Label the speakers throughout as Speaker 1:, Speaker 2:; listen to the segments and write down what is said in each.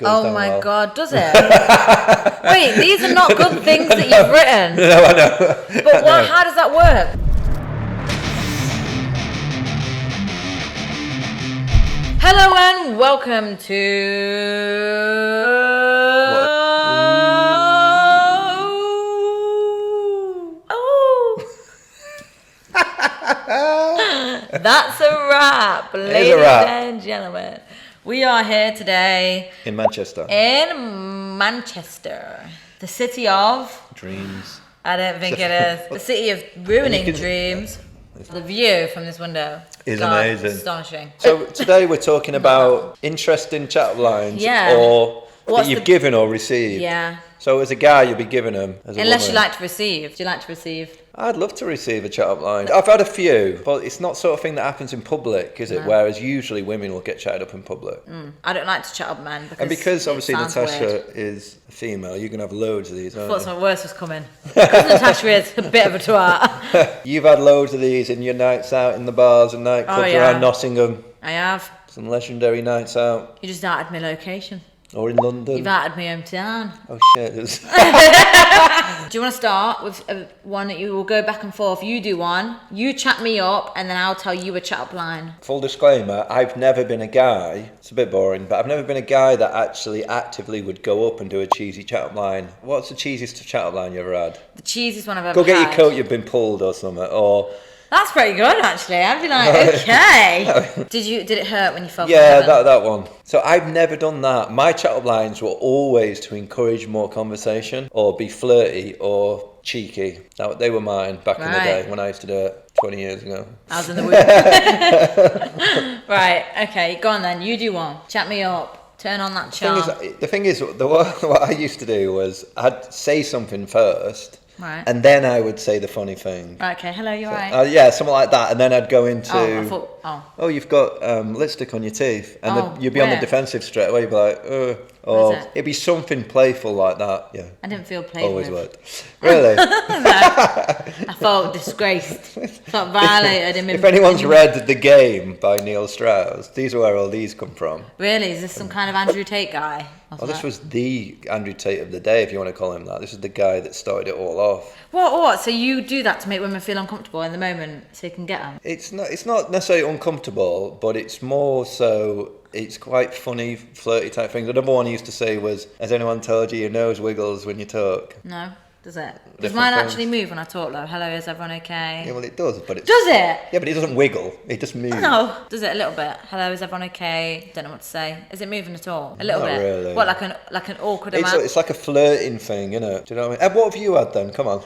Speaker 1: Oh my God, does it? Wait, these are not good things that you've written.
Speaker 2: No, I know.
Speaker 1: But how does that work? Hello and welcome to... That's a wrap, ladies and gentlemen. We are here today
Speaker 2: in Manchester.
Speaker 1: The city of
Speaker 2: dreams.
Speaker 1: I don't think it is. The city of ruining dreams. The view from this window
Speaker 2: is amazing.
Speaker 1: Astonishing.
Speaker 2: So today we're talking about interesting chat lines or that you've given or received.
Speaker 1: Yeah.
Speaker 2: So as a guy, you'll be giving them.
Speaker 1: Unless you like to receive. Do you like to receive?
Speaker 2: I'd love to receive a chat-up line. I've had a few, but it's not sort of thing that happens in public, is it? No. Whereas usually women will get chatted up in public.
Speaker 1: I don't like to chat up men.
Speaker 2: Because obviously Natasha is a female, you're going to have loads of these, aren't you?
Speaker 1: I thought something worse was coming. Because Natasha is a bit of a twat.
Speaker 2: You've had loads of these in your nights out in the bars and nightclubs around Nottingham.
Speaker 1: I have.
Speaker 2: Some legendary nights out.
Speaker 1: You just outed my location.
Speaker 2: Or in London.
Speaker 1: You've outed my hometown.
Speaker 2: Oh shit.
Speaker 1: Do you want to start with one that you will go back and forth? You do one, you chat me up, and then I'll tell you a chat up line.
Speaker 2: Full disclaimer, I've never been a guy, it's a bit boring, but I've never been a guy that actually actively would go up and do a cheesy chat up line. What's the cheesiest chat up line you ever had?
Speaker 1: The cheesiest one I've ever had.
Speaker 2: Go get your coat, you've been pulled or something, or...
Speaker 1: That's pretty good, actually. I'd be like, okay. Did it hurt when you fell?
Speaker 2: Yeah, that one. So I've never done that. My chat-up lines were always to encourage more conversation, or be flirty, or cheeky. They were mine back in the day when I used to do it 20 years ago. I was in the
Speaker 1: womb. Right. Okay. Go on then. You do one. Chat me up. Turn on that charm.
Speaker 2: The thing is, what I used to do was I'd say something first.
Speaker 1: Right.
Speaker 2: And then I would say the funny thing.
Speaker 1: Right, okay, hello, you're right.
Speaker 2: Yeah, something like that. And then I'd go into,
Speaker 1: oh,
Speaker 2: you've got lipstick on your teeth. And then you'd be on the defensive straight away. You'd be like, or it'd be something playful like that. Yeah.
Speaker 1: I didn't feel playful.
Speaker 2: Always worked. Really?
Speaker 1: No, I felt disgraced. Felt violated.
Speaker 2: If anyone's read The Game by Neil Strauss, these are where all these come from.
Speaker 1: Really? Is this some kind of Andrew Tate guy?
Speaker 2: This was the Andrew Tate of the day, if you want to call him that. This is the guy that started it all off.
Speaker 1: What? So you do that to make women feel uncomfortable in the moment so you can get them?
Speaker 2: It's not necessarily uncomfortable, but it's more so... It's quite funny, flirty type things. Another one I used to say was, has anyone told you your nose wiggles when you talk?
Speaker 1: No. Does it? Does mine actually move when I talk though? Hello, is everyone okay?
Speaker 2: Yeah, well it does, but it's...
Speaker 1: Does it?
Speaker 2: Yeah, but it doesn't wiggle. It just moves.
Speaker 1: No. Does it a little bit? Hello, is everyone okay? Don't know what to say. Is it moving at all? A little bit?
Speaker 2: Not really.
Speaker 1: What, like an awkward amount?
Speaker 2: It's like a flirting thing, you know? Do you know what I mean? What have you had then? Come on.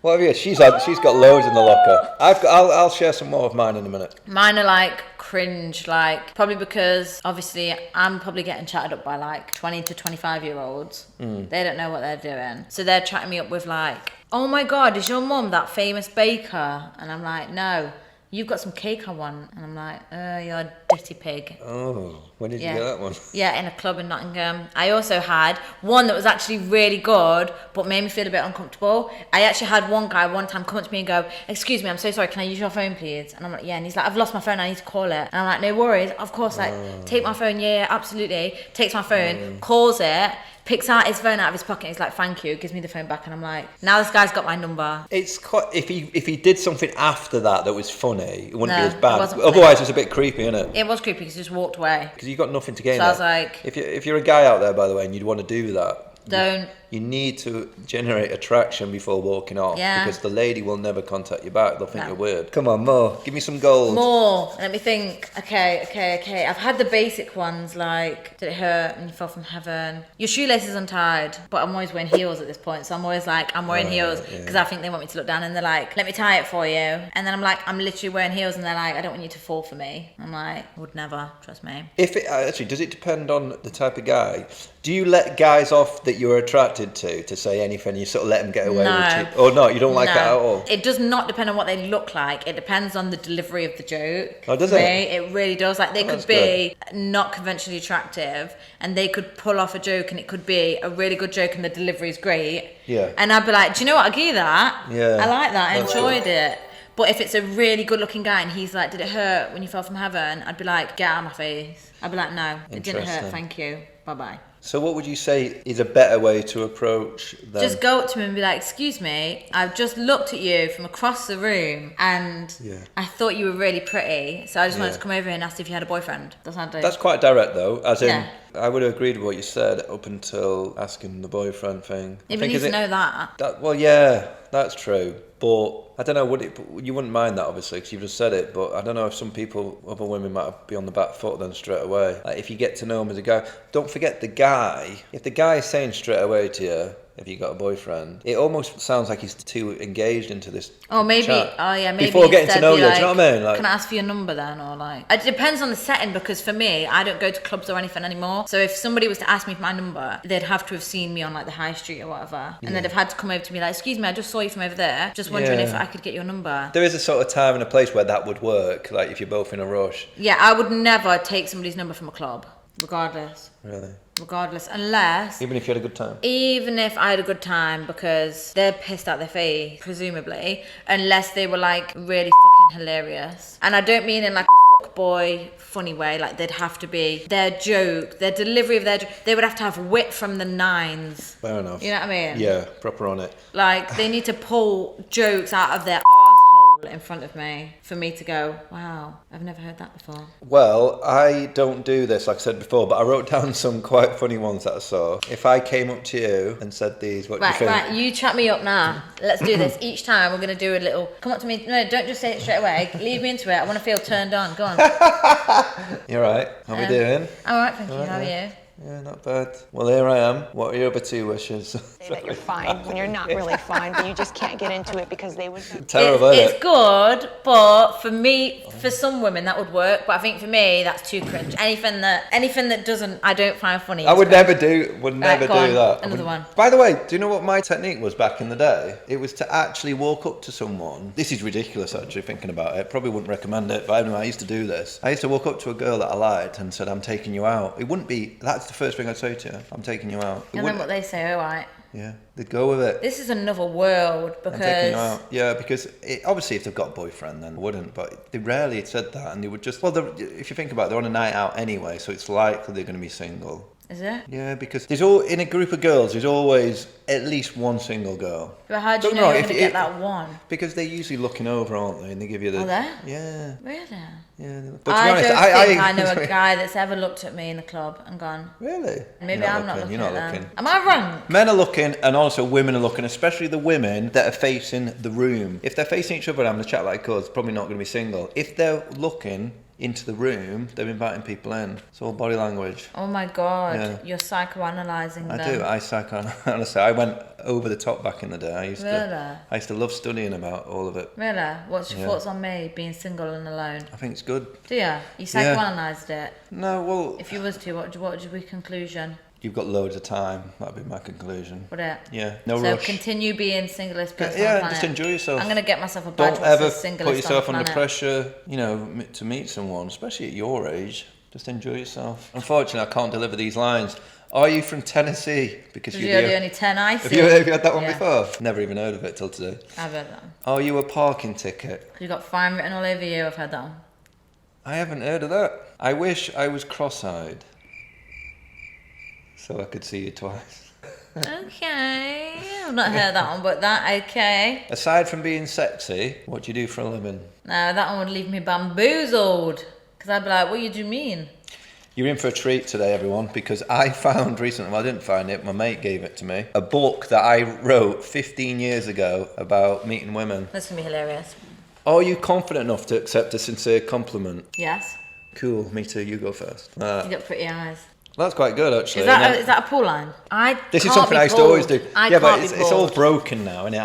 Speaker 2: What have you had? She's got loads in the locker. I'll share some more of mine in a minute.
Speaker 1: Mine are like cringe, like probably because obviously I'm probably getting chatted up by like 20 to 25 year olds. They don't know what they're doing, so they're chatting me up with like, oh my God, is your mum that famous baker? And I'm like, no, you've got some cake I want. And I'm like, you're a dirty pig.
Speaker 2: Oh, when did you get that one?
Speaker 1: Yeah, in a club in Nottingham. I also had one that was actually really good, but made me feel a bit uncomfortable. I actually had one guy one time come up to me and go, excuse me, I'm so sorry, can I use your phone please? And I'm like, yeah. And he's like, I've lost my phone, I need to call it. And I'm like, no worries, of course, like, take my phone, yeah, absolutely. Takes my phone, calls it, picks out his phone out of his pocket, he's like, thank you, gives me the phone back, and I'm like, now this guy's got my number.
Speaker 2: It's quite, if he did something after that was funny, it wouldn't be as bad.
Speaker 1: It
Speaker 2: Otherwise it's a bit creepy, isn't it?
Speaker 1: It was creepy because he just walked away.
Speaker 2: Because you got nothing to gain.
Speaker 1: So I was like,
Speaker 2: if you're a guy out there, by the way, and you'd want to do that,
Speaker 1: don't.
Speaker 2: You need to generate attraction before walking off.
Speaker 1: Yeah.
Speaker 2: Because the lady will never contact you back. They'll think you're weird. Come on, more. Give me some gold.
Speaker 1: More. Let me think. Okay. I've had the basic ones like, did it hurt when you fell from heaven? Your shoelace is untied. But I'm always wearing heels at this point. So I'm always like, I'm wearing heels because I think they want me to look down, and they're like, let me tie it for you. And then I'm like, I'm literally wearing heels, and they're like, I don't want you to fall for me. I'm like, I would never. Trust me.
Speaker 2: Actually, does it depend on the type of guy? Do you let guys off that you're attracted to say anything? You sort of let them get away with it? Or not? You don't like that at all?
Speaker 1: It does not depend on what they look like. It depends on the delivery of the joke.
Speaker 2: Oh, does it?
Speaker 1: It really does. Like, they could be not conventionally attractive, and they could pull off a joke, and it could be a really good joke, and the delivery is great.
Speaker 2: Yeah.
Speaker 1: And I'd be like, do you know what? I'll give you that.
Speaker 2: Yeah.
Speaker 1: I like that. I enjoyed it. But if it's a really good looking guy and he's like, did it hurt when you fell from heaven? I'd be like, get out of my face. I'd be like, no, it didn't hurt, thank you. Bye-bye.
Speaker 2: So what would you say is a better way to approach them?
Speaker 1: Just go up to him and be like, excuse me, I've just looked at you from across the room and I thought you were really pretty, so I just wanted to come over here and ask if you had a boyfriend. That's
Speaker 2: quite direct though, as in, I would have agreed with what you said up until asking the boyfriend thing.
Speaker 1: Even you know that.
Speaker 2: Well, yeah, that's true. But I don't know, you wouldn't mind that obviously because you've just said it, but I don't know if some people, other women might be on the back foot then straight away. Like if you get to know him as a guy, don't forget the guy, if the guy is saying straight away to you, if you got a boyfriend, it almost sounds like he's too engaged into this chat.
Speaker 1: Maybe
Speaker 2: before getting to know you,
Speaker 1: like,
Speaker 2: do you know what I mean? Like,
Speaker 1: can I ask for your number then? Or like, it depends on the setting, because for me, I don't go to clubs or anything anymore. So if somebody was to ask me for my number, they'd have to have seen me on like the high street or whatever, and they'd have had to come over to me like, excuse me, I just saw you from over there, just wondering if I could get your number. There
Speaker 2: is a sort of time and a place where that would work, like if you're both in a rush.
Speaker 1: Yeah, I would never take somebody's number from a club, regardless.
Speaker 2: Really?
Speaker 1: Regardless, unless...
Speaker 2: Even if you had a good time?
Speaker 1: Even if I had a good time, because they're pissed out their face, presumably, unless they were like really fucking hilarious. And I don't mean in like a fuckboy funny way, like they'd have to be, their joke, their delivery of their joke, they would have to have wit from the nines.
Speaker 2: Fair enough.
Speaker 1: You know what I mean?
Speaker 2: Yeah, proper on it.
Speaker 1: Like they need to pull jokes out of their arsehole in front of me for me to go, wow, I've never heard that before.
Speaker 2: Well, I don't do this, like I said before, but I wrote down some quite funny ones that I saw. If I came up to you and said these, what do you think?
Speaker 1: Right, you chat me up now. Let's do this. Each time we're going to do a little, come up to me, no, don't just say it straight away. Leave me into it. I want to feel turned on. Go on.
Speaker 2: You're right. How are we doing?
Speaker 1: I'm alright, thank you. How are you?
Speaker 2: Yeah, not bad. Well, here I am. What are your other two wishes?
Speaker 3: Say that you're fine when you're not really fine, but you just can't get into it because they would...
Speaker 2: Terrible,
Speaker 1: it's good, but for me, for some women that would work, but I think for me, that's too cringe. Anything that doesn't, I don't find funny.
Speaker 2: I would never do that.
Speaker 1: Another one.
Speaker 2: By the way, do you know what my technique was back in the day? It was to actually walk up to someone. This is ridiculous, actually, thinking about it. Probably wouldn't recommend it, but anyway, I used to do this. I used to walk up to a girl that I liked and said, I'm taking you out. It wouldn't be, that's the first thing I'd say to you. I'm taking you out.
Speaker 1: And then what they say, alright.
Speaker 2: Yeah, they'd go with it.
Speaker 1: This is another world because...
Speaker 2: I'm taking you out. Yeah, because obviously if they've got a boyfriend then they wouldn't, but they rarely said that, and they would just... Well, if you think about it, they're on a night out anyway, so it's likely they're going to be single.
Speaker 1: Is it?
Speaker 2: Yeah, because in a group of girls, there's always at least one single girl.
Speaker 1: But how do you know you're going to get that one?
Speaker 2: Because they're usually looking over, aren't they? And they give you the...
Speaker 1: Are they?
Speaker 2: Yeah.
Speaker 1: Really?
Speaker 2: Yeah.
Speaker 1: But to be honest, I know a guy that's ever looked at me in the club and gone...
Speaker 2: Really?
Speaker 1: Maybe I'm not looking
Speaker 2: You're not
Speaker 1: at
Speaker 2: looking.
Speaker 1: them. Am I wrong?
Speaker 2: Men are looking, and also women are looking, especially the women that are facing the room. If they're facing each other and having a chat like us, probably not going to be single. If they're looking into the room, they're inviting people in. It's all body language.
Speaker 1: Oh my God, you're psychoanalyzing them.
Speaker 2: I do. I psychoanalyze. I went over the top back in the day. I used to love studying about all of it.
Speaker 1: Really? What's your thoughts on me being single and alone?
Speaker 2: I think it's good.
Speaker 1: Do you? You psychoanalysed it?
Speaker 2: No, well...
Speaker 1: If you was to, what would your conclusion?
Speaker 2: You've got loads of time. That'd be my conclusion.
Speaker 1: Would it?
Speaker 2: Yeah, no rush.
Speaker 1: So continue being singlest person on the planet.
Speaker 2: Just enjoy yourself.
Speaker 1: I'm going to get myself a badge.
Speaker 2: Don't ever put yourself under pressure, to meet someone, especially at your age. Just enjoy yourself. Unfortunately, I can't deliver these lines. Are you from Tennessee? Because
Speaker 1: you're the only 10 I see.
Speaker 2: Have you had that one before? Never even heard of it till today.
Speaker 1: I've heard that one.
Speaker 2: Are you a parking ticket?
Speaker 1: You got fine written all over you. I've heard that one.
Speaker 2: I haven't heard of that. I wish I was cross-eyed, so I could see you twice.
Speaker 1: Okay, I've not heard that one, but okay.
Speaker 2: Aside from being sexy, what do you do for a living?
Speaker 1: No, that one would leave me bamboozled, because I'd be like, what do you mean?
Speaker 2: You're in for a treat today, everyone, because I found recently, well, I didn't find it, my mate gave it to me, a book that I wrote 15 years ago about meeting women.
Speaker 1: That's going to be hilarious.
Speaker 2: Are you confident enough to accept a sincere compliment?
Speaker 1: Yes.
Speaker 2: Cool, me too, you go first.
Speaker 1: You got pretty eyes.
Speaker 2: That's quite good, actually.
Speaker 1: Is that a pull line?
Speaker 2: This is something I used to always do. But it's all broken now, innit?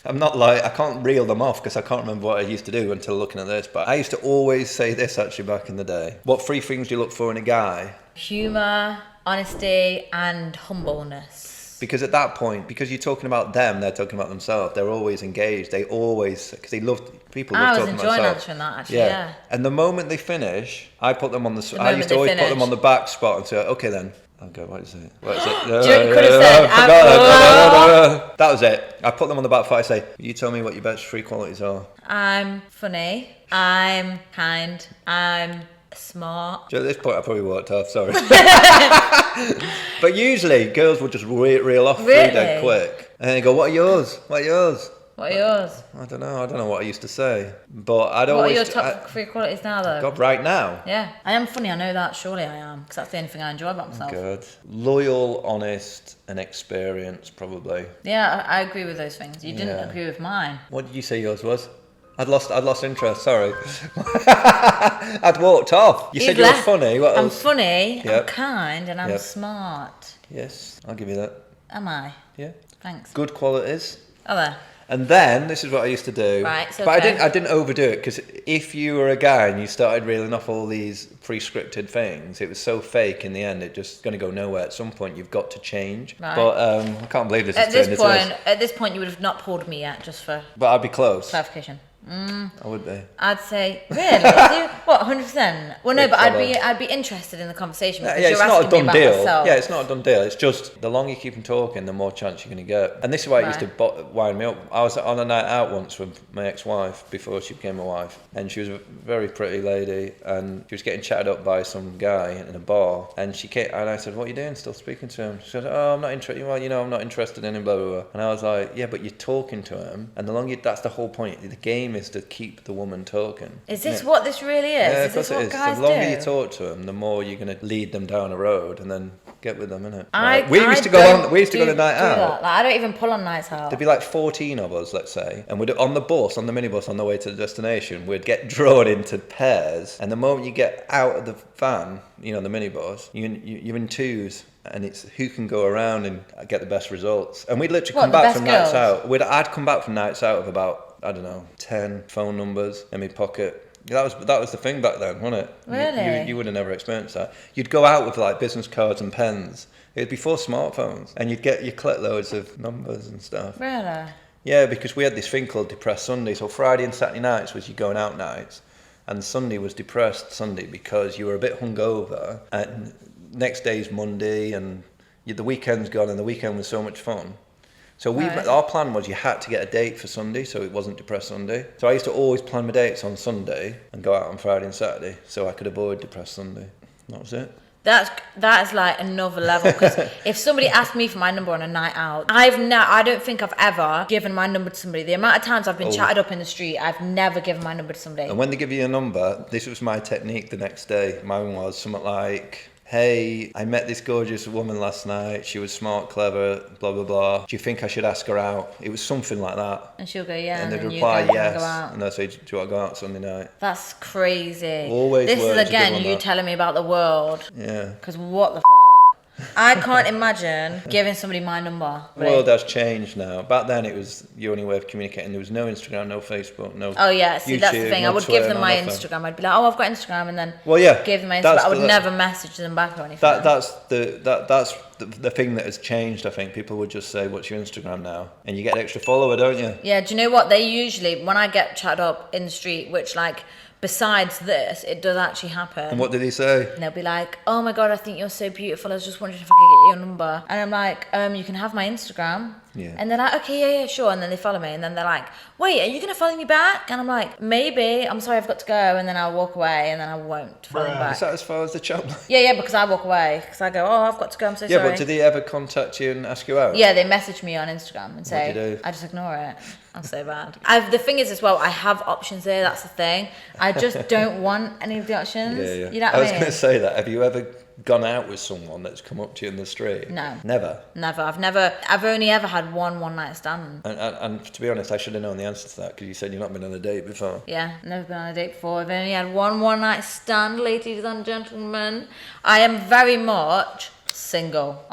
Speaker 2: I'm not like, I can't reel them off because I can't remember what I used to do until looking at this. But I used to always say this actually back in the day. What 3 things do you look for in a guy?
Speaker 1: Humour, honesty, and humbleness.
Speaker 2: Because at that point, because you're talking about them, they're talking about themselves. They're always engaged. They always, because they love, people love talking about themselves. I was enjoying
Speaker 1: answering that, actually, yeah.
Speaker 2: And the moment they finish, I put them on I used to always put them on the back spot and say, okay then. I'll go, what is it?
Speaker 1: You could have said,
Speaker 2: that was it. I put them on the back foot. I say, you tell me what your best 3 qualities are.
Speaker 1: I'm funny. I'm kind. I'm Smart.
Speaker 2: At this point, I probably walked off. Sorry. But usually, girls will just reel off three dead quick, and they go, "What are yours? What are yours?"
Speaker 1: What are yours?
Speaker 2: I don't know what I used to say, but I'd
Speaker 1: What
Speaker 2: always.
Speaker 1: are your top 3 qualities now, though?
Speaker 2: God, right now.
Speaker 1: Yeah, I am funny. I know that. Surely I am, because that's the only thing I enjoy about myself.
Speaker 2: Good. Loyal, honest, and experienced, probably.
Speaker 1: Yeah, I agree with those things. You didn't agree with mine.
Speaker 2: What did you say yours was? I'd lost interest. Sorry. I'd walked off. You said you were funny. What
Speaker 1: I'm
Speaker 2: else?
Speaker 1: funny.
Speaker 2: Yep.
Speaker 1: I'm kind, and I'm
Speaker 2: Yep.
Speaker 1: smart.
Speaker 2: Yes, I'll give you that.
Speaker 1: Am I?
Speaker 2: Yeah.
Speaker 1: Thanks.
Speaker 2: Good qualities.
Speaker 1: Oh, there.
Speaker 2: And then this is what I used to do.
Speaker 1: Right, so
Speaker 2: but
Speaker 1: okay.
Speaker 2: I didn't overdo it, because if you were a guy and you started reeling off all these pre-scripted things, it was so fake in the end. It just going to go nowhere. At some point, you've got to change.
Speaker 1: Right.
Speaker 2: But I can't believe this
Speaker 1: At
Speaker 2: is turned
Speaker 1: this
Speaker 2: into this.
Speaker 1: point, at this point, you would have not pulled me yet, just for
Speaker 2: But I'd be close.
Speaker 1: clarification.
Speaker 2: I would be.
Speaker 1: I'd say, really? What, 100%? Well, no,
Speaker 2: Big
Speaker 1: but
Speaker 2: trouble.
Speaker 1: I'd be interested in the conversation, because
Speaker 2: Yeah,
Speaker 1: you're
Speaker 2: it's not a
Speaker 1: asking me
Speaker 2: done
Speaker 1: about
Speaker 2: deal.
Speaker 1: myself.
Speaker 2: Yeah, it's not a done deal. It's just the longer you keep them talking, the more chance you're going to get. And this is why it used to wind me up. I was on a night out once with my ex-wife before she became my wife, and she was a very pretty lady, and she was getting chatted up by some guy in a bar, and she came, and I said, "What are you doing? Still speaking to him?" She said, "Oh, I'm not interested. Well, I'm not interested in him." Blah blah blah. And I was like, "Yeah, but you're talking to him, and the longer that's the whole point. The game is to keep the woman talking."
Speaker 1: Is this what this really is?
Speaker 2: Yeah,
Speaker 1: Is
Speaker 2: of
Speaker 1: this
Speaker 2: course it
Speaker 1: what
Speaker 2: is.
Speaker 1: guys
Speaker 2: The longer
Speaker 1: do?
Speaker 2: you talk to them, the more you're going to lead them down a road and then get with them, innit?
Speaker 1: We
Speaker 2: used to go on a night out.
Speaker 1: Like, I don't even pull on nights out.
Speaker 2: There'd be like 14 of us, let's say, and we'd on the minibus on the way to the destination, we'd get drawn into pairs, and the moment you get out of the van, the minibus, you're in twos. And it's who can go around and get the best results. And we'd literally come back from nights out. I'd come back from nights out with about, I don't know, 10 phone numbers in my pocket. That was the thing back then, wasn't it?
Speaker 1: Really?
Speaker 2: You would have never experienced that. You'd go out with like business cards and pens. It was before smartphones, and you'd collect loads of numbers and stuff.
Speaker 1: Really?
Speaker 2: Yeah, because we had this thing called Depressed Sunday. So Friday and Saturday nights was your going out nights, and Sunday was Depressed Sunday because you were a bit hungover, and next day's Monday, and the weekend's gone, and the weekend was so much fun. So our plan was you had to get a date for Sunday, so it wasn't Depressed Sunday. So I used to always plan my dates on Sunday and go out on Friday and Saturday, so I could avoid Depressed Sunday. That was it.
Speaker 1: That is like another level, because if somebody asked me for my number on a night out, I don't think I've ever given my number to somebody. The amount of times I've been chatted up in the street, I've never given my number to somebody.
Speaker 2: And when they give you a number, this was my technique the next day. Mine was something like, "Hey, I met this gorgeous woman last night. She was smart, clever, blah, blah, blah. Do you think I should ask her out?" It was something like that.
Speaker 1: And she'll go, yeah.
Speaker 2: And they'd
Speaker 1: then
Speaker 2: reply,
Speaker 1: you go,
Speaker 2: yes.
Speaker 1: Go out.
Speaker 2: And I'd say, "Do you want to go out Sunday night?"
Speaker 1: That's crazy.
Speaker 2: Always
Speaker 1: This
Speaker 2: words
Speaker 1: is
Speaker 2: are good
Speaker 1: again
Speaker 2: on
Speaker 1: you
Speaker 2: that.
Speaker 1: telling me about the world.
Speaker 2: Yeah.
Speaker 1: Because what the I can't imagine giving somebody my number.
Speaker 2: The world has changed now. Back then, it was your only way of communicating. There was no Instagram, no Facebook, no
Speaker 1: Oh yeah, see
Speaker 2: YouTube,
Speaker 1: that's the thing.
Speaker 2: no
Speaker 1: I would
Speaker 2: Twitter,
Speaker 1: give them
Speaker 2: no
Speaker 1: my
Speaker 2: nothing.
Speaker 1: Instagram. I'd be like, "Oh, I've got Instagram," and then give them my Instagram.
Speaker 2: that's
Speaker 1: I would
Speaker 2: the-
Speaker 1: never message them back or anything.
Speaker 2: That's the thing that has changed. I think people would just say, "What's your Instagram now?" And you get an extra follower, don't you?
Speaker 1: Yeah, do you know what? They usually, when I get chatted up in the street, which like, besides this, it does actually happen.
Speaker 2: And what did he say?
Speaker 1: And they'll be like, "Oh my God, I think you're so beautiful. I was just wondering if I could get your number." And I'm like, "You can have my Instagram."
Speaker 2: Yeah.
Speaker 1: And they're like, "Okay, yeah, sure." And then they follow me. And then they're like, "Wait, are you going to follow me back?" And I'm like, "Maybe. I'm sorry, I've got to go." And then I'll walk away and then I won't follow them back.
Speaker 2: Is that as far as the chat?
Speaker 1: Yeah, because I walk away. Because I go, "Oh, I've got to go. I'm so
Speaker 2: Yeah,
Speaker 1: sorry."
Speaker 2: but did they ever contact you and ask you out?
Speaker 1: Yeah, they message me on Instagram and say,
Speaker 2: What do you do?
Speaker 1: I just ignore it. I'm so bad. The thing is as well, I have options there, that's the thing. I just don't want any of the options.
Speaker 2: Yeah.
Speaker 1: You know what
Speaker 2: I
Speaker 1: I
Speaker 2: was
Speaker 1: mean?
Speaker 2: going to say that. Have you ever gone out with someone that's come up to you in the street?
Speaker 1: No.
Speaker 2: Never?
Speaker 1: Never. I've only ever had one night stand.
Speaker 2: And to be honest, I should have known the answer to that, because you said you've not been on a date before.
Speaker 1: Yeah, never been on a date before. I've only had one night stand, ladies and gentlemen. I am very much single,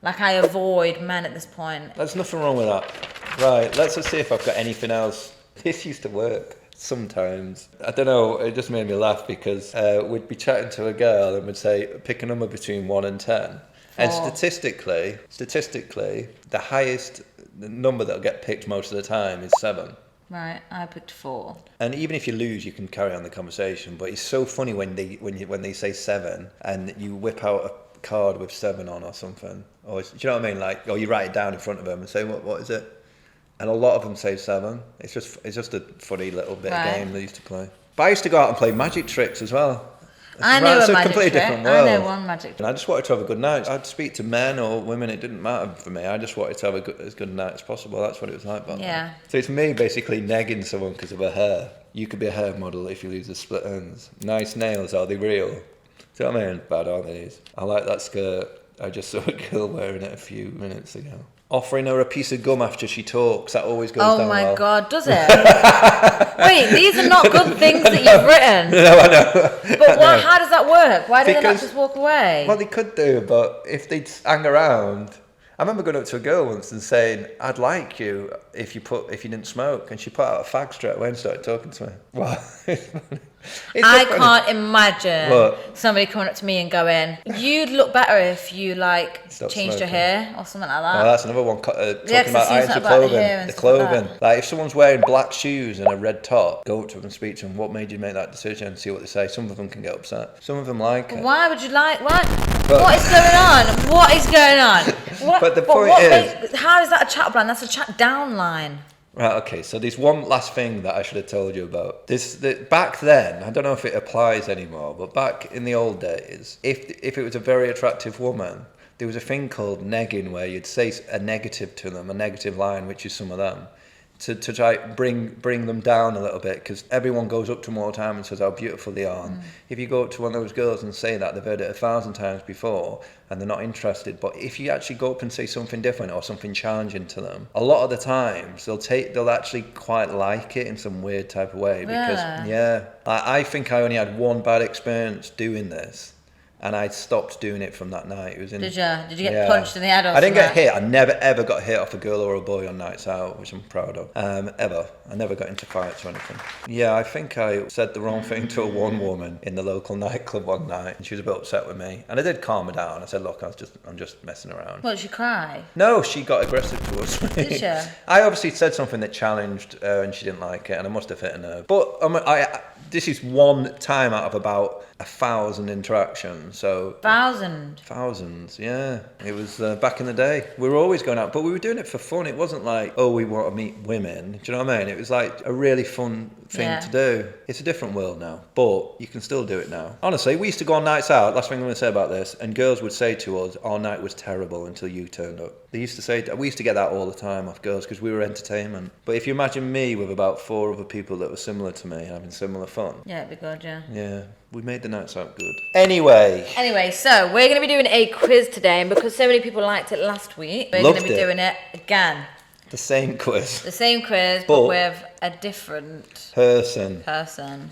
Speaker 1: Like I avoid men at this point.
Speaker 2: There's nothing wrong with that. Right, let's just see if I've got anything else. This used to work sometimes. I don't know, it just made me laugh because we'd be chatting to a girl and we'd say, pick a number between 1 and 10. And statistically, the highest number that'll get picked most of the time is 7.
Speaker 1: Right, I picked 4.
Speaker 2: And even if you lose, you can carry on the conversation. But it's so funny when they say 7 and you whip out a card with 7 on or something. Or do you know what I mean? Like, or you write it down in front of them and say, what is it? And a lot of them say 7. It's just a funny little bit of game they used to play. But I used to go out and play magic tricks as well.
Speaker 1: I know
Speaker 2: It's
Speaker 1: a
Speaker 2: a
Speaker 1: magic
Speaker 2: completely
Speaker 1: trick.
Speaker 2: different
Speaker 1: I
Speaker 2: world.
Speaker 1: know one magic trick.
Speaker 2: And I just wanted to have a good night. I'd speak to men or women, it didn't matter for me. I just wanted to have as good a night as possible. That's what it was like back then. So it's me basically negging someone because of her hair. You could be a hair model if you lose the split ends. Nice nails, are they real? Do you know what I mean? Bad, aren't these? I like that skirt. I just saw a girl wearing it a few minutes ago. Offering her a piece of gum after she talks, that always goes down well.
Speaker 1: Oh my God, does it? Wait, these are not good things that you've written.
Speaker 2: No, I know.
Speaker 1: But how does that work? Why do they not just walk away?
Speaker 2: Well, they could do, but if they'd hang around... I remember going up to a girl once and saying, I'd like you if you didn't smoke. And she put out a fag straight away and started talking to me. Well,
Speaker 1: I can't imagine somebody coming up to me and going, you'd look better if you changed your hair or something like that.
Speaker 2: Oh, that's another one talking about items of clothing. The clothing. Like if someone's wearing black shoes and a red top, go up to them and speak to them. What made you make that decision? And see what they say. Some of them can get upset. Some of them like it.
Speaker 1: Why would you like what? What is going on? What is going on?
Speaker 2: But the point is...
Speaker 1: How is that a chat line? That's a chat down line.
Speaker 2: Right, okay, so there's one last thing that I should have told you about. Back then, I don't know if it applies anymore, but back in the old days, if it was a very attractive woman, there was a thing called negging where you'd say a negative to them, a negative line, which is some of them, to try bring them down a little bit, because everyone goes up to them all the time and says how beautiful they are. If you go up to one of those girls and say that, they've heard it 1,000 times before and they're not interested. But if you actually go up and say something different or something challenging to them, a lot of the times they'll actually quite like it in some weird type of way. Because I think I only had one bad experience doing this. And I stopped doing it from that night. It was in.
Speaker 1: Did you get punched in the head or
Speaker 2: I didn't get
Speaker 1: something?
Speaker 2: hit. I never ever got hit off a girl or a boy on nights out, which I'm proud of. Ever. I never got into fights or anything. Yeah, I think I said the wrong thing to one woman in the local nightclub one night, and she was a bit upset with me. And I did calm her down. I said, "Look, I'm just messing around."
Speaker 1: What, did she cry?
Speaker 2: No, she got aggressive towards me.
Speaker 1: Did she?
Speaker 2: I obviously said something that challenged her, and she didn't like it, and I must have hit a nerve. But this is one time out of about 1,000 interactions. So thousands, yeah. It was back in the day. We were always going out, but we were doing it for fun. It wasn't like, oh, we want to meet women. Do you know what I mean? It was like a really fun thing to do. It's a different world now, but you can still do it now. Honestly, we used to go on nights out. Last thing I'm going to say about this, and girls would say to us, our night was terrible until you turned up. They used to say, we used to get that all the time off girls because we were entertainment. But if you imagine me with about 4 other people that were similar to me having similar fun.
Speaker 1: Yeah, it'd be good, yeah.
Speaker 2: Yeah. We made the nights out good. Anyway,
Speaker 1: so we're going to be doing a quiz today, and because so many people liked it last week, we're going to be doing it again.
Speaker 2: The same quiz.
Speaker 1: The same quiz, but with a different
Speaker 2: person.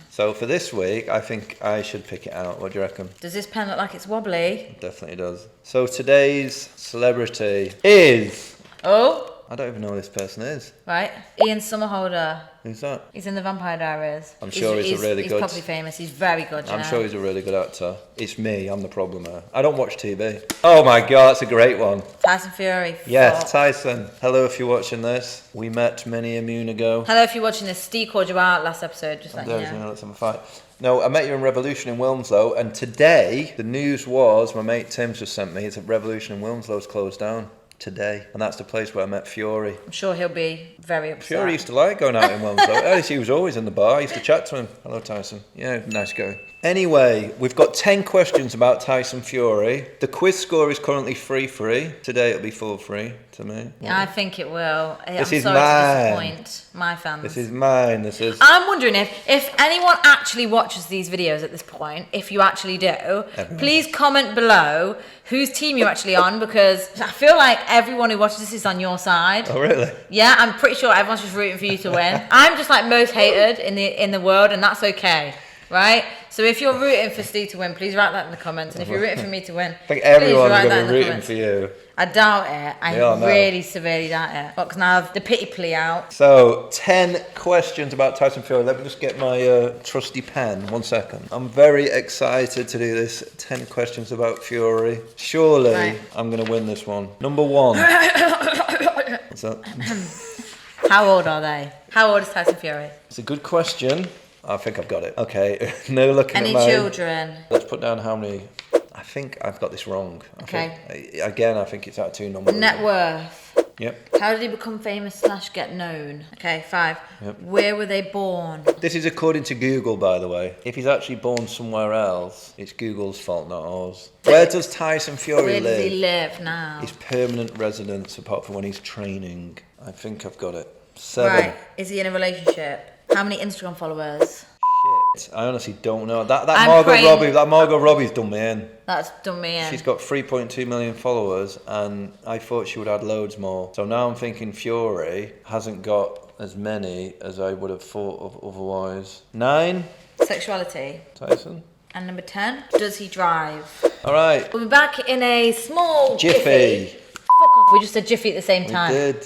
Speaker 2: So for this week, I think I should pick it out. What do you reckon?
Speaker 1: Does this pen look like it's wobbly?
Speaker 2: It definitely does. So today's celebrity is...
Speaker 1: Oh?
Speaker 2: I don't even know who this person is.
Speaker 1: Right. Ian Somerhalder.
Speaker 2: Who's that?
Speaker 1: He's in the Vampire Diaries.
Speaker 2: I'm sure he's a really good...
Speaker 1: He's probably famous. He's very good,
Speaker 2: I'm sure he's a really good actor. It's me. I'm the problem there. I don't watch TV. Oh my God, that's a great one.
Speaker 1: Tyson Fury.
Speaker 2: Yes, Tyson. Hello if you're watching this. We met many a moon ago.
Speaker 1: Hello if you're watching this. Steve called you out last episode. Just like,
Speaker 2: let's have a fight. No, I met you in Revolution in Wilmslow, and today the news was, my mate Tim's just sent me, it's at Revolution in Wilmslow's closed down. Today, and that's the place where I met Fury.
Speaker 1: I'm sure he'll be very upset.
Speaker 2: Fury used to like going out in Wilmslow. At least he was always in the bar. I used to chat to him. Hello, Tyson. Yeah, nice guy. Anyway, we've got 10 questions about Tyson Fury. The quiz score is currently 3-3. Today it'll be 4-3 to me.
Speaker 1: Yeah, I think it will.
Speaker 2: This
Speaker 1: I'm
Speaker 2: is
Speaker 1: sorry
Speaker 2: mine.
Speaker 1: to disappoint my fans.
Speaker 2: This is mine.
Speaker 1: I'm wondering if anyone actually watches these videos at this point, if you actually do, please comment below whose team you're actually on, because I feel like everyone who watches this is on your side.
Speaker 2: Oh, really?
Speaker 1: Yeah, I'm pretty sure everyone's just rooting for you to win. I'm just like most hated in the world, and that's okay, right? So if you're rooting for Steve to win, please write that in the comments. And if you're rooting for me to win,
Speaker 2: I think everyone's
Speaker 1: please write
Speaker 2: going
Speaker 1: that
Speaker 2: to be
Speaker 1: in the
Speaker 2: rooting
Speaker 1: comments.
Speaker 2: for you.
Speaker 1: I doubt it. I really severely doubt it. But because now I have the pity plea out.
Speaker 2: So, 10 questions about Tyson Fury. Let me just get my trusty pen. 1 second. I'm very excited to do this. 10 questions about Fury. Surely I'm going to win this one. Number 1. What's that?
Speaker 1: How old are they? How old is Tyson Fury?
Speaker 2: It's a good question. I think I've got it. Okay. No looking at
Speaker 1: Any
Speaker 2: mine.
Speaker 1: children?
Speaker 2: Let's put down how many. I think I've got this wrong.
Speaker 1: Okay.
Speaker 2: Again, I think it's out of 2 numbers.
Speaker 1: Net worth?
Speaker 2: Yep.
Speaker 1: How did he become famous / get known? Okay, 5.
Speaker 2: Yep.
Speaker 1: Where were they born?
Speaker 2: This is according to Google, by the way. If he's actually born somewhere else, it's Google's fault, not ours. Where does Tyson Fury
Speaker 1: Where
Speaker 2: live?
Speaker 1: does he live now?
Speaker 2: His permanent residence, apart from when he's training. I think I've got it. 7.
Speaker 1: Right. Is he in a relationship? How many Instagram followers?
Speaker 2: Shit. I honestly don't know. That Margot Robbie's done me in.
Speaker 1: That's done me in.
Speaker 2: She's got 3.2 million followers, and I thought she would add loads more. So now I'm thinking Fury hasn't got as many as I would have thought of otherwise. 9.
Speaker 1: Sexuality.
Speaker 2: Tyson.
Speaker 1: And number 10. Does he drive?
Speaker 2: All right.
Speaker 1: We're back in a small
Speaker 2: Jiffy.
Speaker 1: Fuck off. We just said Jiffy at the same time.
Speaker 2: We did.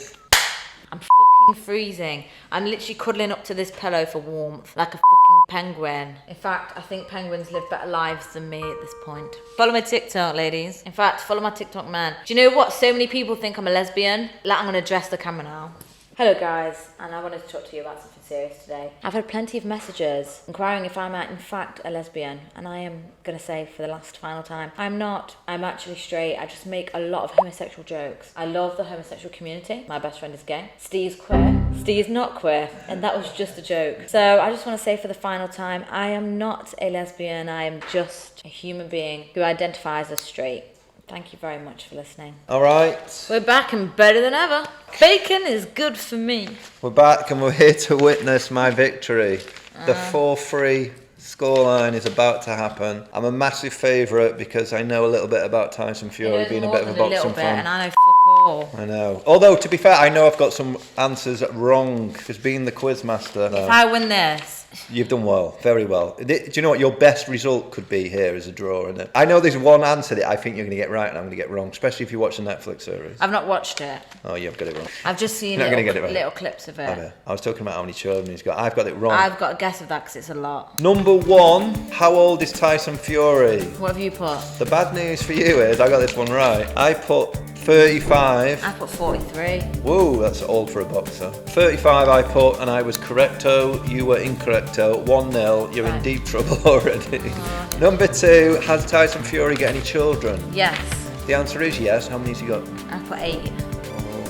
Speaker 1: I'm fucking freezing. I'm literally cuddling up to this pillow for warmth, like a fucking penguin. In fact, I think penguins live better lives than me at this point. Follow my TikTok, ladies. In fact, follow my TikTok man. Do you know what? So many people think I'm a lesbian. Like, I'm gonna address the camera now. Hello guys, and I wanted to talk to you about something serious today. I've had plenty of messages inquiring if I'm in fact a lesbian, and I am gonna say for the last final time, I'm not. I'm actually straight. I just make a lot of homosexual jokes. I love the homosexual community. My best friend is gay. Steve's queer. Steve's not queer, and that was just a joke. So I just want to say for the final time, I am not a lesbian. I am just a human being who identifies as straight. Thank you very much for listening.
Speaker 2: All right.
Speaker 1: We're back and better than ever. Bacon is good for me.
Speaker 2: We're back and we're here to witness my victory. The 4-3 scoreline is about to happen. I'm a massive favourite because I know a little bit about Tyson Fury being a bit of a boxing fan.
Speaker 1: And I know fuck all.
Speaker 2: I know. Although, to be fair, I know I've got some answers wrong because being the quiz master.
Speaker 1: If I win this,
Speaker 2: you've done well, very well. Do you know what your best result could be here is a draw, isn't it? I know there's one answer that I think you're going to get right and I'm going to get wrong, especially if you watch the Netflix series.
Speaker 1: I've not watched it.
Speaker 2: Oh, you've got it wrong.
Speaker 1: I've just seen
Speaker 2: You're not gonna get it right.
Speaker 1: little clips of it.
Speaker 2: I know. I was talking about how many children he's got. I've got it wrong.
Speaker 1: I've got a guess of that because it's a lot.
Speaker 2: Number 1, how old is Tyson Fury?
Speaker 1: What have you put?
Speaker 2: The bad news for you is I got this one right. I put 35.
Speaker 1: I put 43.
Speaker 2: Whoa, that's old for a boxer. 35 I put, and I was correcto. You were incorrecto. 1-0. You're in deep trouble already. Number 2, has Tyson Fury got any children?
Speaker 1: Yes.
Speaker 2: The answer is yes. How many has he got?
Speaker 1: I put 8.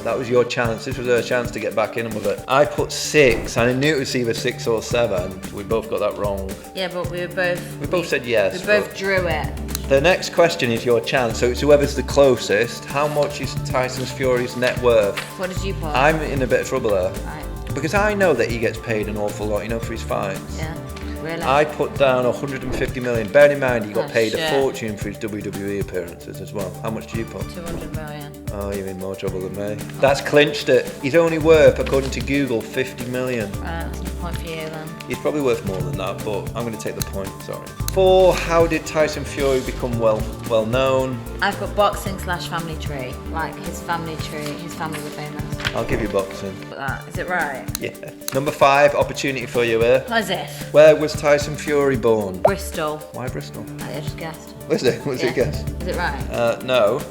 Speaker 2: That was your chance. This was her chance to get back in with it. I put 6, and I knew it was either 6 or 7. We both got that wrong.
Speaker 1: Yeah, but we
Speaker 2: both said yes.
Speaker 1: We both drew it.
Speaker 2: The next question is your chance, so it's whoever's the closest. How much is Tyson Fury's net worth?
Speaker 1: What did you put?
Speaker 2: I'm in a bit of trouble there.
Speaker 1: Right.
Speaker 2: Because I know that he gets paid an awful lot, for his fights.
Speaker 1: Yeah, really?
Speaker 2: I put down 150 million. Bear in mind, he got paid
Speaker 1: shit.
Speaker 2: a fortune for his WWE appearances as well. How much do you put?
Speaker 1: 200 million.
Speaker 2: Oh, you're in more trouble than me. That's clinched it. He's only worth, according to Google, 50 million.
Speaker 1: Right, that's no point for you then.
Speaker 2: He's probably worth more than that, but I'm going to take the point, sorry. 4, how did Tyson Fury become well known?
Speaker 1: I've got boxing / family tree. Like his family tree, his family were famous.
Speaker 2: I'll give you boxing.
Speaker 1: Put that. Is it right?
Speaker 2: Yeah. Number 5, opportunity for you here.
Speaker 1: As if.
Speaker 2: Where was Tyson Fury born?
Speaker 1: Bristol.
Speaker 2: Why Bristol?
Speaker 1: I just guessed.
Speaker 2: Was it? Was it guess?
Speaker 1: Is it right?
Speaker 2: No.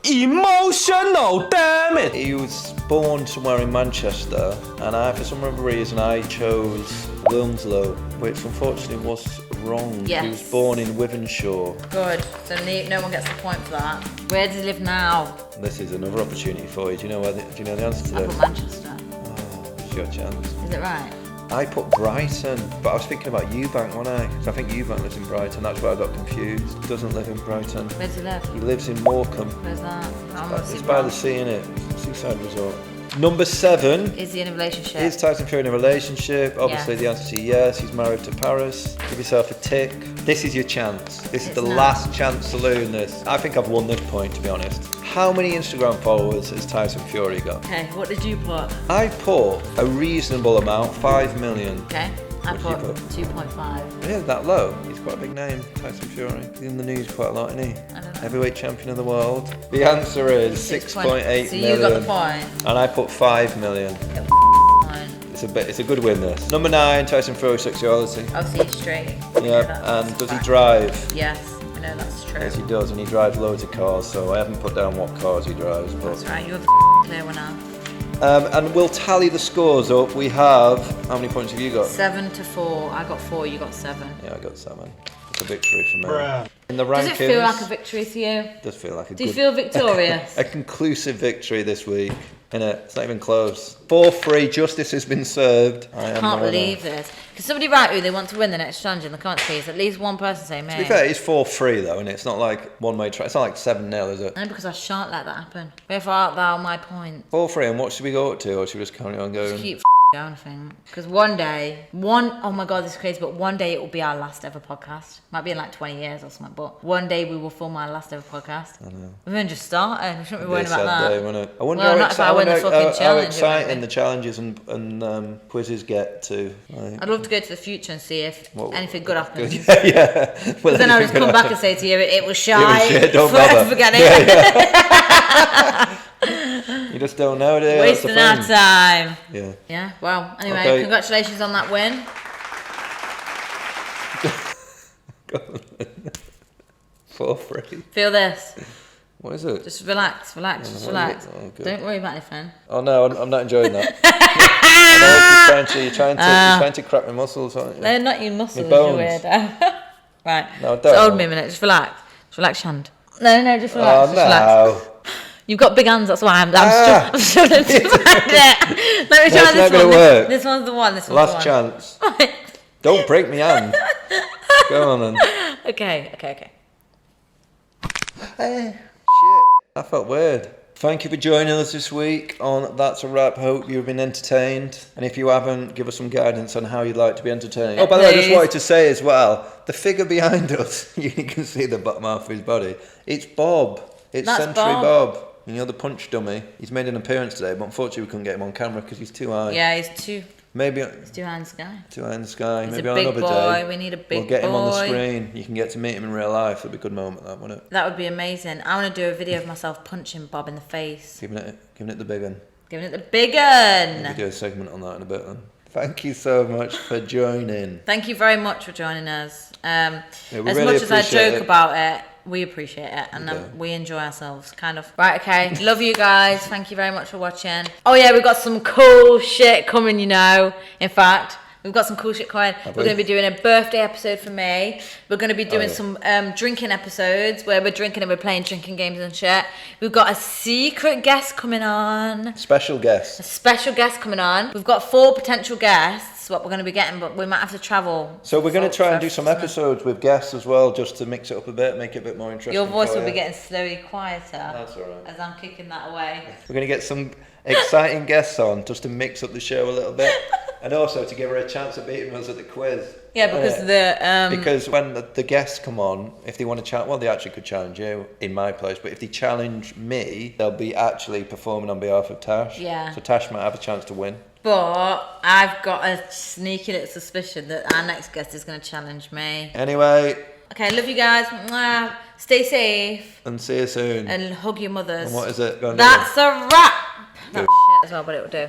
Speaker 4: Emotional, damn it!
Speaker 2: He was born somewhere in Manchester, and for some other reason I chose Wilmslow, which unfortunately was wrong.
Speaker 1: Yes.
Speaker 2: He was born in Wythenshawe.
Speaker 1: Good. So no one gets the point for that. Where does he live now?
Speaker 2: This is another opportunity for you. Do you know the answer to
Speaker 1: I
Speaker 2: this?
Speaker 1: put Manchester.
Speaker 2: Oh, it's your chance.
Speaker 1: Is it right?
Speaker 2: I put Brighton, but I was thinking about Eubank, wasn't I? Because I think Eubank lives in Brighton. That's why I got confused. He doesn't live in Brighton.
Speaker 1: Where does he live?
Speaker 2: He lives in Morecambe.
Speaker 1: Where's that?
Speaker 2: It's by the sea, innit? Seaside resort. Number 7.
Speaker 1: Is he in a relationship?
Speaker 2: Is Tyson Fury in a relationship? Obviously,
Speaker 1: Yes.
Speaker 2: the answer is yes. He's married to Paris. Give yourself a tick. This is your chance. This is
Speaker 1: It's
Speaker 2: the
Speaker 1: not.
Speaker 2: last chance to lose this. I think I've won this point, to be honest. How many Instagram followers has Tyson Fury got?
Speaker 1: Okay, what did you put?
Speaker 2: I put a reasonable amount, 5 million.
Speaker 1: Okay, I
Speaker 2: What did you
Speaker 1: put
Speaker 2: put?
Speaker 1: 2.5.
Speaker 2: Yeah, that low. He's quite a big name, Tyson Fury. He's in the news quite a lot, isn't he?
Speaker 1: I don't know.
Speaker 2: Heavyweight champion of the world. The answer is 6.8
Speaker 1: So
Speaker 2: million.
Speaker 1: you got the point.
Speaker 2: And I put 5 million.
Speaker 1: Fine.
Speaker 2: It's a good win, this. Number 9, Tyson Fury sexuality.
Speaker 1: Obviously he's straight.
Speaker 2: Yeah, and does he drive?
Speaker 1: Yes, I know that's true.
Speaker 2: Yes, he does, and he drives loads of cars, so I haven't put down what cars he drives.
Speaker 1: That's
Speaker 2: But
Speaker 1: right, you're the clear winner.
Speaker 2: and we'll tally the scores up. We have, how many points have you got?
Speaker 1: 7 to 4. I got 4, you got 7.
Speaker 2: Yeah, I got 7. It's a victory for me. In the rankings,
Speaker 1: Does it feel like a victory to you?
Speaker 2: It does feel like a
Speaker 1: Do you feel victorious?
Speaker 2: a conclusive victory this week. It's not even close. 4-3, justice has been served. I
Speaker 1: Can't believe this. Can somebody write who they want to win the next challenge in the comments, please? At least one person say me.
Speaker 2: To be fair, it's 4-3 though, and it's not like one-way track. It's not like 7-0, is it?
Speaker 1: No, because I shan't let that happen. Wherefore art thou my point?
Speaker 2: 4-3, and what should we go up to, or should we just carry on going?
Speaker 1: Just keep going, I think. Because one day, oh my god, this is crazy, but one day it will be our last ever podcast. Might be in like 20 years or something, but one day we will film our last ever podcast. I know. We've only just started. We shouldn't be worrying about that.
Speaker 2: Day, won't it? I wonder
Speaker 1: Well, not if I win the fucking
Speaker 2: how
Speaker 1: challenge.
Speaker 2: exciting the challenges and quizzes get to. Like,
Speaker 1: I'd love to go to the future and see if anything good happens.
Speaker 2: Yeah.
Speaker 1: Because then I'll just come back and say to you, it was shy.
Speaker 2: Shit, don't bother.
Speaker 1: Forget it.
Speaker 2: Yeah. You just don't know, do you?
Speaker 1: Wasting our time.
Speaker 2: Yeah.
Speaker 1: Yeah, well, anyway,
Speaker 2: Okay.
Speaker 1: Congratulations on that win.
Speaker 2: 4-3.
Speaker 1: Feel this.
Speaker 2: What is it?
Speaker 1: Just relax, just relax.
Speaker 2: Oh, good.
Speaker 1: Don't worry about anything.
Speaker 2: Oh no, I'm not enjoying that. I know you're trying to crack my muscles, aren't you?
Speaker 1: They're not your muscles, you
Speaker 2: bones.
Speaker 1: weirdo. Right.
Speaker 2: No,
Speaker 1: Just hold
Speaker 2: don't.
Speaker 1: me a minute. Just relax. Just relax your hand. No, just relax.
Speaker 2: Oh
Speaker 1: just relax.
Speaker 2: no.
Speaker 1: You've got big hands, that's why I'm struggling to find it. Let me try
Speaker 2: That's
Speaker 1: this
Speaker 2: not gonna
Speaker 1: one.
Speaker 2: work.
Speaker 1: This one's the one.
Speaker 2: Last chance. Don't break me hand. Go on then.
Speaker 1: Okay.
Speaker 2: Shit. That felt weird. Thank you for joining us this week on That's a Wrap. Hope you've been entertained. And if you haven't, give us some guidance on how you'd like to be entertained. Oh, by the way, I just wanted to say as well, the figure behind us, you can see the bottom half of his body. It's Bob. It's
Speaker 1: That's
Speaker 2: Century
Speaker 1: Bob.
Speaker 2: Bob. You know, the punch dummy. He's made an appearance today, but unfortunately we couldn't get him on camera because he's too high.
Speaker 1: Yeah, he's too
Speaker 2: Maybe
Speaker 1: high in the sky.
Speaker 2: too high in the sky.
Speaker 1: He's
Speaker 2: Maybe
Speaker 1: a
Speaker 2: on
Speaker 1: big
Speaker 2: another
Speaker 1: boy.
Speaker 2: day.
Speaker 1: We need a big
Speaker 2: We'll get him on the
Speaker 1: boy.
Speaker 2: screen. You can get to meet him in real life. It'll be a good moment, that, won't it?
Speaker 1: That would be amazing. I want to do a video of myself punching Bob in the face.
Speaker 2: Giving it the big one.
Speaker 1: Giving it the big un.
Speaker 2: We'll do a segment on that in a bit then. Thank you so much for joining.
Speaker 1: Thank you very much for joining us.
Speaker 2: we
Speaker 1: As
Speaker 2: really
Speaker 1: much as I
Speaker 2: appreciate
Speaker 1: joke
Speaker 2: it.
Speaker 1: about it, we appreciate it and
Speaker 2: do.
Speaker 1: we enjoy ourselves, kind of. Right, okay. Love you guys. Thank you very much for watching. Oh yeah, we've got some cool shit coming, you know. In fact, we've got some cool shit coming. We're going to be doing a birthday episode for me. We're going to be doing some drinking episodes where we're drinking and we're playing drinking games and shit. We've got a secret guest coming on.
Speaker 2: Special guest.
Speaker 1: A special guest coming on. We've got 4 potential guests, what we're going to be getting, but we might have to travel.
Speaker 2: So we're going to try and do
Speaker 1: for-
Speaker 2: some episodes with guests as well, just to mix it up a bit, make it a bit more interesting.
Speaker 1: Your voice
Speaker 2: for
Speaker 1: will be
Speaker 2: you.
Speaker 1: getting slowly quieter.
Speaker 2: That's all right.
Speaker 1: As I'm kicking that away.
Speaker 2: We're going to get some exciting guests on, just to mix up the show a little bit, and also to give her a chance of beating us at the quiz.
Speaker 1: Yeah, because
Speaker 2: Because when the guests come on, if they want to challenge, well, they actually could challenge you in my place, but if they challenge me, they'll be actually performing on behalf of Tash.
Speaker 1: Yeah.
Speaker 2: So Tash might have a chance to win.
Speaker 1: But I've got a sneaky little suspicion that our next guest is going to challenge me.
Speaker 2: Anyway,
Speaker 1: Okay, love you guys. Mwah. Stay safe
Speaker 2: and see you soon.
Speaker 1: and hug your mothers.
Speaker 2: And what is it? Go on,
Speaker 1: That's a wrap. That's shit as well, but it'll do.